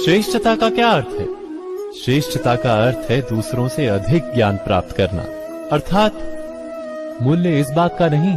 श्रेष्ठता का क्या अर्थ है? श्रेष्ठता का अर्थ है दूसरों से अधिक ज्ञान प्राप्त करना। अर्थात मूल्य इस बात का नहीं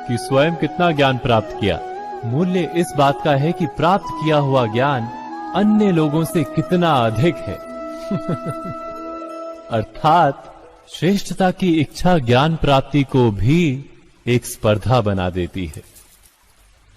कि स्वयं कितना ज्ञान प्राप्त किया, मूल्य इस बात का है कि प्राप्त किया हुआ ज्ञान अन्य लोगों से कितना अधिक है। अर्थात श्रेष्ठता की इच्छा ज्ञान प्राप्ति को भी एक स्पर्धा बना देती है।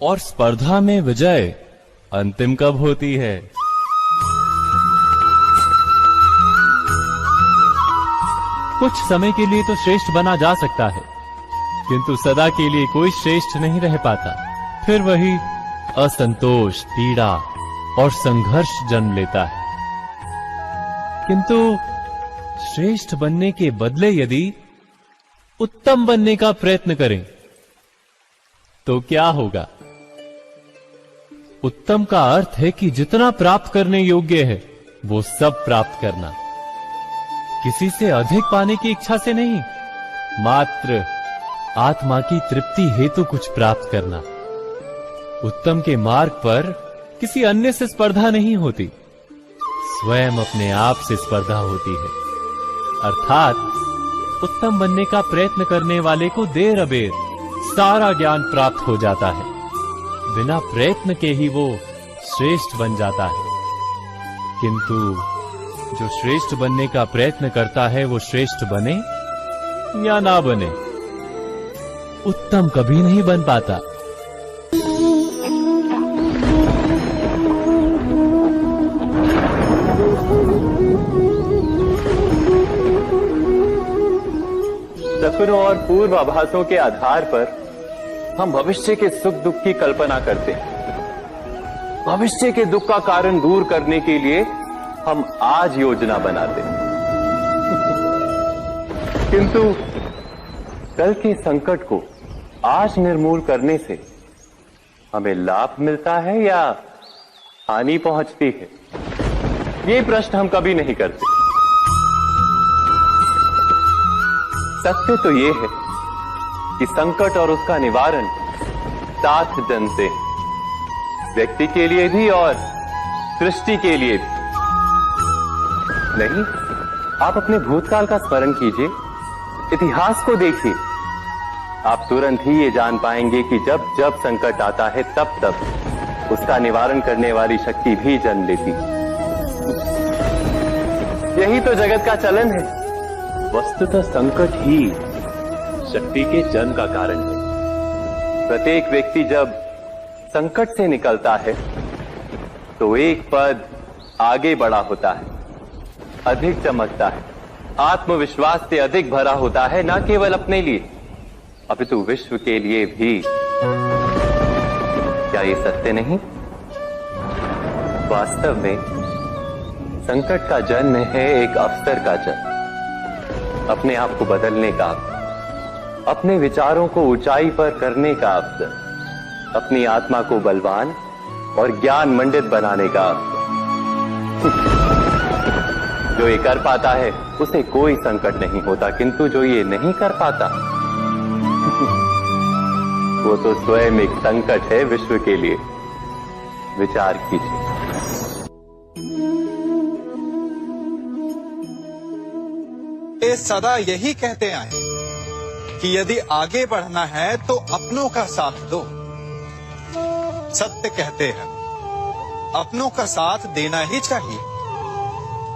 और स्पर्धा में विजय अंतिम कब होती है? कुछ समय के लिए तो श्रेष्ठ बना जा सकता है, किंतु सदा के लिए कोई श्रेष्ठ नहीं रह पाता। फिर वही असंतोष, पीड़ा और संघर्ष जन्म लेता है। किंतु श्रेष्ठ बनने के बदले यदि उत्तम बनने का प्रयत्न करें तो क्या होगा? उत्तम का अर्थ है कि जितना प्राप्त करने योग्य है वो सब प्राप्त करना, किसी से अधिक पाने की इच्छा से नहीं, मात्र आत्मा की तृप्ति हेतु कुछ प्राप्त करना। उत्तम के मार्ग पर किसी अन्य से स्पर्धा नहीं होती, स्वयं अपने आप से स्पर्धा होती है। अर्थात उत्तम बनने का प्रयत्न करने वाले को देर अबेर सारा ज्ञान प्राप्त हो जाता है, बिना प्रयत्न के ही वो श्रेष्ठ बन जाता है। किंतु जो श्रेष्ठ बनने का प्रयत्न करता है वो श्रेष्ठ बने या ना बने, उत्तम कभी नहीं बन पाता। सपनों और पूर्वाभासों के आधार पर हम भविष्य के सुख दुख की कल्पना करते हैं। भविष्य के दुख का कारण दूर करने के लिए हम आज योजना बनाते हैं। किंतु कल के संकट को आज निर्मूल करने से हमें लाभ मिलता है या हानि पहुंचती है, ये प्रश्न हम कभी नहीं करते। सत्य तो ये है कि संकट और उसका निवारण साथ जनते हैं, व्यक्ति के लिए भी और सृष्टि के लिए भी। नहीं, आप अपने भूतकाल का स्मरण कीजिए, इतिहास को देखिए, आप तुरंत ही ये जान पाएंगे कि जब जब संकट आता है तब तब उसका निवारण करने वाली शक्ति भी जन्म लेती है। यही तो जगत का चलन है। वस्तुतः संकट ही शक्ति के जन्म का कारण है। प्रत्येक व्यक्ति जब संकट से निकलता है तो एक पद आगे बढ़ा होता है, अधिक चमकता है, आत्मविश्वास से अधिक भरा होता है, न केवल अपने लिए अपितु विश्व के लिए भी। क्या ये सत्य नहीं? वास्तव में संकट का जन्म है एक अवसर का जन्म, अपने आप को बदलने का, अपने विचारों को ऊंचाई पर करने का अवसर, अपनी आत्मा को बलवान और ज्ञान मंडित बनाने का अवसर। जो ये कर पाता है उसे कोई संकट नहीं होता, किंतु जो ये नहीं कर पाता वो तो स्वयं एक संकट है विश्व के लिए। विचार कीजिए। ये सदा यही कहते आए कि यदि आगे बढ़ना है तो अपनों का साथ दो। सत्य कहते हैं, अपनों का साथ देना ही चाहिए,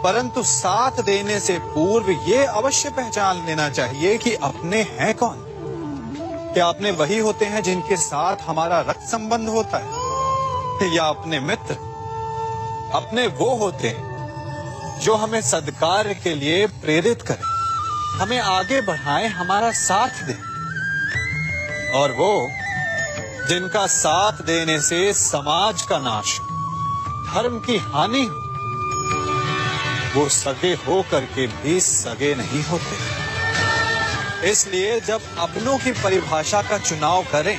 परंतु साथ देने से पूर्व ये अवश्य पहचान लेना चाहिए कि अपने हैं कौन। क्या अपने वही होते हैं जिनके साथ हमारा रक्त संबंध होता है, या अपने मित्र? अपने वो होते हैं जो हमें सद्कार्य के लिए प्रेरित करें, हमें आगे बढ़ाएं, हमारा साथ दें। और वो जिनका साथ देने से समाज का नाश, धर्म की हानि हो, वो सगे हो करके भी सगे नहीं होते। इसलिए जब अपनों की परिभाषा का चुनाव करें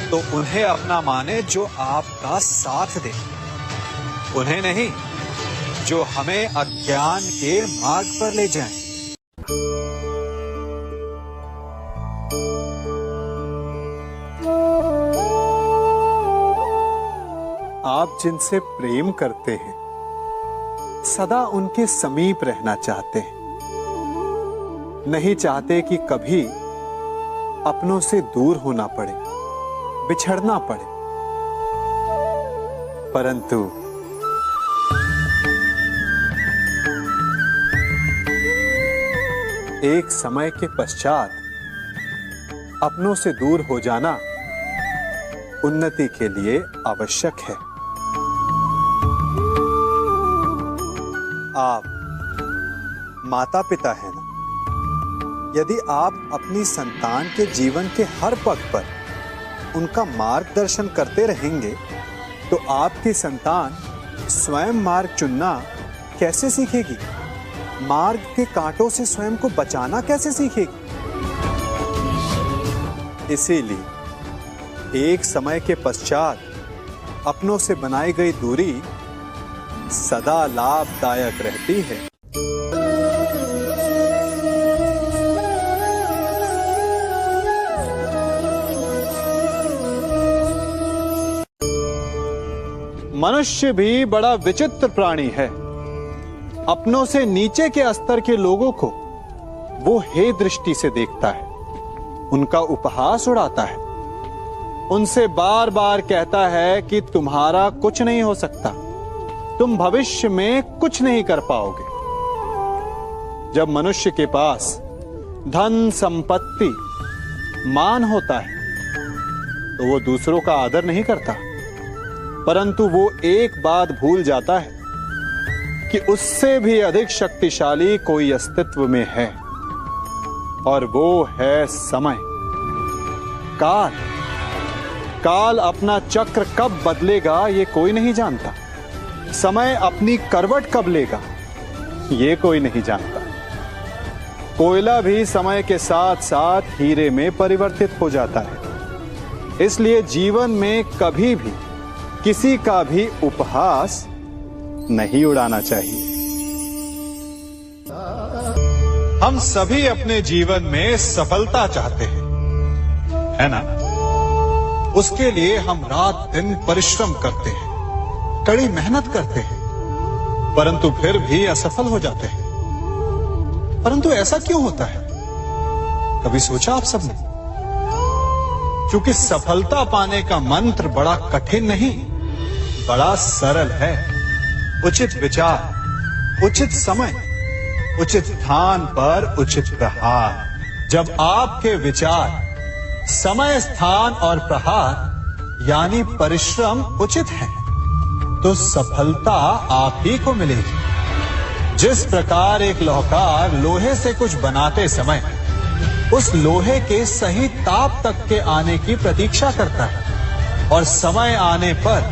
तो उन्हें अपना माने जो आपका साथ दे, उन्हें नहीं जो हमें अज्ञान के मार्ग पर ले जाएं। आप जिनसे प्रेम करते हैं सदा उनके समीप रहना चाहते हैं, नहीं चाहते कि कभी अपनों से दूर होना पड़े, बिछड़ना पड़े। परंतु एक समय के पश्चात अपनों से दूर हो जाना उन्नति के लिए आवश्यक है। आप माता पिता हैं ना? यदि आप अपनी संतान के जीवन के हर पग पर उनका मार्गदर्शन करते रहेंगे तो आपकी संतान स्वयं मार्ग चुनना कैसे सीखेगी? मार्ग के कांटों से स्वयं को बचाना कैसे सीखेगी? इसीलिए एक समय के पश्चात अपनों से बनाई गई दूरी सदा लाभदायक रहती है। मनुष्य भी बड़ा विचित्र प्राणी है। अपनों से नीचे के स्तर के लोगों को वो हे दृष्टि से देखता है, उनका उपहास उड़ाता है, उनसे बार बार कहता है कि तुम्हारा कुछ नहीं हो सकता, तुम भविष्य में कुछ नहीं कर पाओगे। जब मनुष्य के पास धन, संपत्ति, मान होता है तो वो दूसरों का आदर नहीं करता, परंतु वो एक बात भूल जाता है कि उससे भी अधिक शक्तिशाली कोई अस्तित्व में है, और वो है समय। काल काल अपना चक्र कब बदलेगा ये कोई नहीं जानता। समय अपनी करवट कब लेगा ये कोई नहीं जानता। कोयला भी समय के साथ साथ हीरे में परिवर्तित हो जाता है। इसलिए जीवन में कभी भी किसी का भी उपहास नहीं उड़ाना चाहिए। हम सभी अपने जीवन में सफलता चाहते हैं, है ना? उसके लिए हम रात दिन परिश्रम करते हैं, कड़ी मेहनत करते हैं, परंतु फिर भी असफल हो जाते हैं। परंतु ऐसा क्यों होता है? कभी सोचा आप सबने? क्योंकि सफलता पाने का मंत्र बड़ा कठिन नहीं, बड़ा सरल है। उचित विचार, उचित समय, उचित स्थान पर उचित प्रहार। जब आपके विचार, समय, स्थान और प्रहार यानी परिश्रम उचित है तो सफलता आप ही को मिलेगी। जिस प्रकार एक लोहार लोहे से कुछ बनाते समय उस लोहे के सही ताप तक के आने की प्रतीक्षा करता है और समय आने पर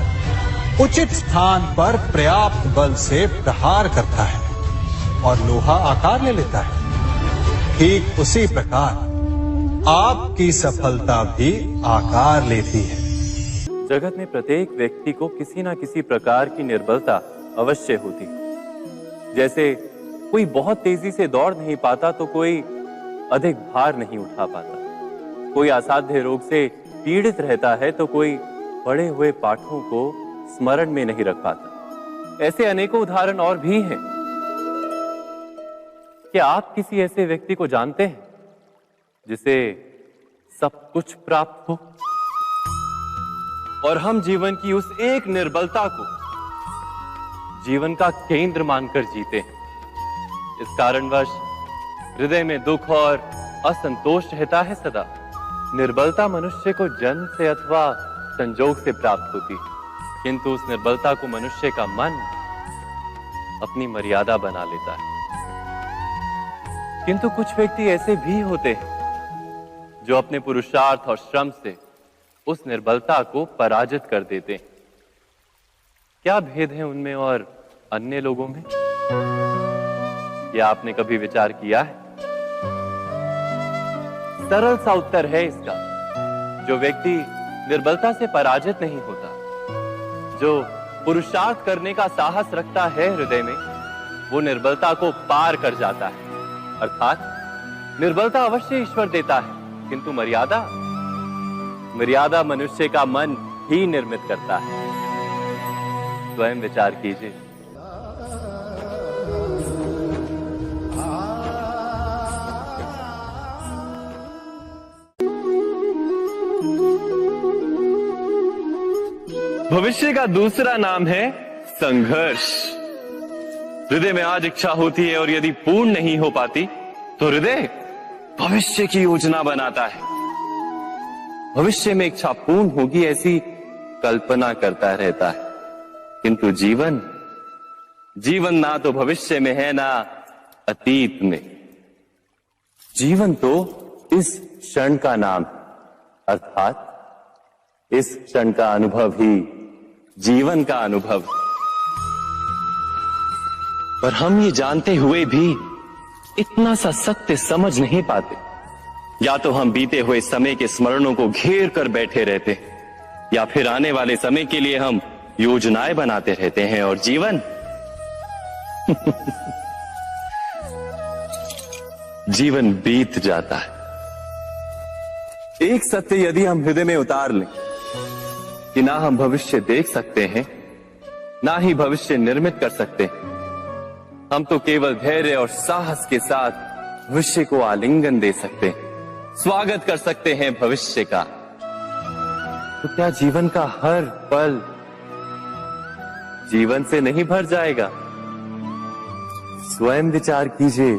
उचित स्थान पर पर्याप्त बल से प्रहार करता है और लोहा आकार ले लेता है, ठीक उसी प्रकार आपकी सफलता भी आकार लेती है। जगत में प्रत्येक व्यक्ति को किसी ना किसी प्रकार की निर्बलता अवश्य होती है। जैसे कोई बहुत तेजी से दौड़ नहीं पाता तो कोई अधिक भार नहीं उठा पाता, कोई असाध्य रोग से पीड़ित रहता है तो कोई पढ़े हुए पाठों को स्मरण में नहीं रख पाता। ऐसे अनेकों उदाहरण और भी हैं। क्या आप किसी ऐसे व्यक्ति को जानते हैं जिसे सब कुछ प्राप्त हो और हम जीवन की उस एक निर्बलता को जीवन का केंद्र मानकर जीते हैं? इस कारणवश हृदय में दुख और असंतोष रहता है सदा। निर्बलता मनुष्य को जन्म से अथवा संजोग से प्राप्त होती है, किंतु उस निर्बलता को मनुष्य का मन अपनी मर्यादा बना लेता है। किंतु कुछ व्यक्ति ऐसे भी होते हैं जो अपने पुरुषार्थ और श्रम से उस निर्बलता को पराजित कर देते हैं। क्या भेद है उनमें और अन्य लोगों में? यह आपने कभी विचार किया है? सरल सा उत्तर है इसका। जो व्यक्ति निर्बलता से पराजित नहीं होता, जो पुरुषार्थ करने का साहस रखता है हृदय में, वो निर्बलता को पार कर जाता है। अर्थात निर्बलता अवश्य ईश्वर देता है, किंतु मर्यादा मनुष्य का मन ही निर्मित करता है। स्वयं विचार कीजिए। भविष्य का दूसरा नाम है संघर्ष। हृदय में आज इच्छा होती है और यदि पूर्ण नहीं हो पाती तो हृदय भविष्य की योजना बनाता है। भविष्य में इच्छा पूर्ण होगी ऐसी कल्पना करता रहता है, किंतु जीवन ना तो भविष्य में है ना अतीत में। जीवन तो इस क्षण का नाम, अर्थात इस क्षण का अनुभव ही जीवन का अनुभव। पर हम ये जानते हुए भी इतना सा सत्य समझ नहीं पाते। या तो हम बीते हुए समय के स्मरणों को घेर कर बैठे रहते, या फिर आने वाले समय के लिए हम योजनाएं बनाते रहते हैं। और जीवन जीवन बीत जाता है। एक सत्य यदि हम हृदय में उतार लें कि ना हम भविष्य देख सकते हैं, ना ही भविष्य निर्मित कर सकते हैं, हम तो केवल धैर्य और साहस के साथ भविष्य को आलिंगन दे सकते हैं, स्वागत कर सकते हैं भविष्य का। तो क्या जीवन का हर पल जीवन से नहीं भर जाएगा? स्वयं विचार कीजिए।